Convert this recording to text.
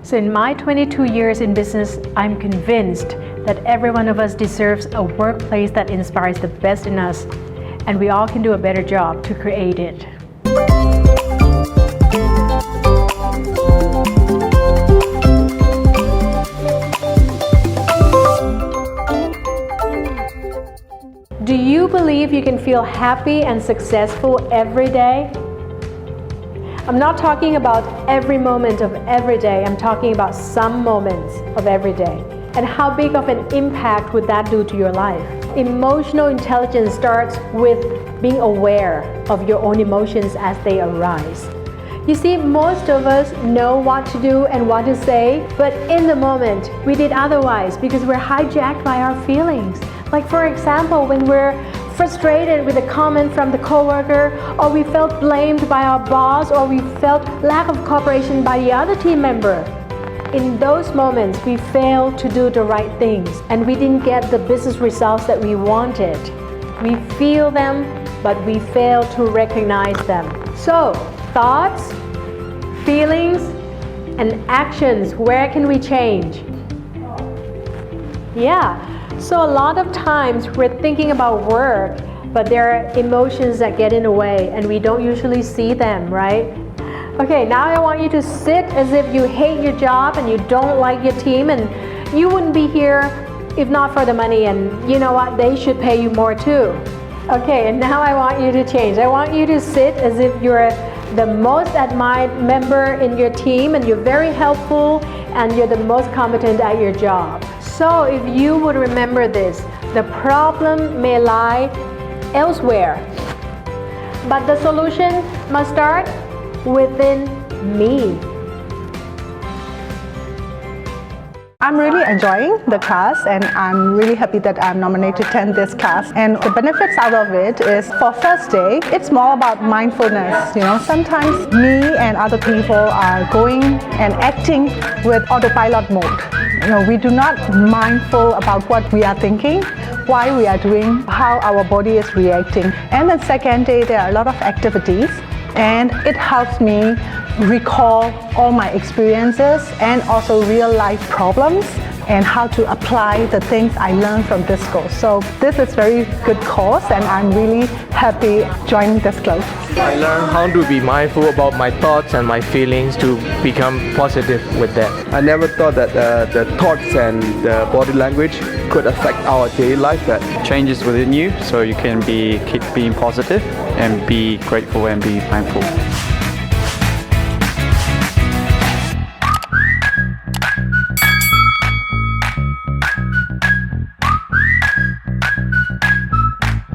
So in my 22 years in business, I'm convinced that every one of us deserves a workplace that inspires the best in us, and we all can do a better job to create it. Do you believe you can feel happy and successful every day? I'm not talking about every moment of every day. I'm talking about some moments of every day. And how big of an impact would that do to your life? Emotional intelligence starts with being aware of your own emotions as they arise. You see, most of us know what to do and what to say, but in the moment, we did otherwise because we're hijacked by our feelings. Like for example, when we're frustrated with a comment from the coworker, or we felt blamed by our boss, or we felt lack of cooperation by the other team member. In those moments, we failed to do the right things and we didn't get the business results that we wanted. We feel them, but we fail to recognize them. So, thoughts, feelings, and actions, where can we change? Yeah. So a lot of times we're thinking about work, but there are emotions that get in the way and we don't usually see them, right? Okay, now I want you to sit as if you hate your job and you don't like your team and you wouldn't be here if not for the money, and you know what, they should pay you more too. Okay, and now I want you to change. I want you to sit as if you're the most admired member in your team and you're very helpful and you're the most competent at your job. So if you would remember this, the problem may lie elsewhere, but the solution must start within me. I'm really enjoying the class and I'm really happy that I'm nominated to attend this class, and the benefits out of it is for first day, it's more about mindfulness. Sometimes me and other people are going and acting with autopilot mode. We do not mindful about what we are thinking, why we are doing, how our body is reacting. And then second day, there are a lot of activities and it helps me recall all my experiences and also real life problems and how to apply the things I learned from this course. So this is very good course and I'm really happy joining this class. I learned how to be mindful about my thoughts and my feelings to become positive with that. I never thought that the thoughts and the body language could affect our daily life. That changes within you so you can keep being positive and be grateful and be mindful.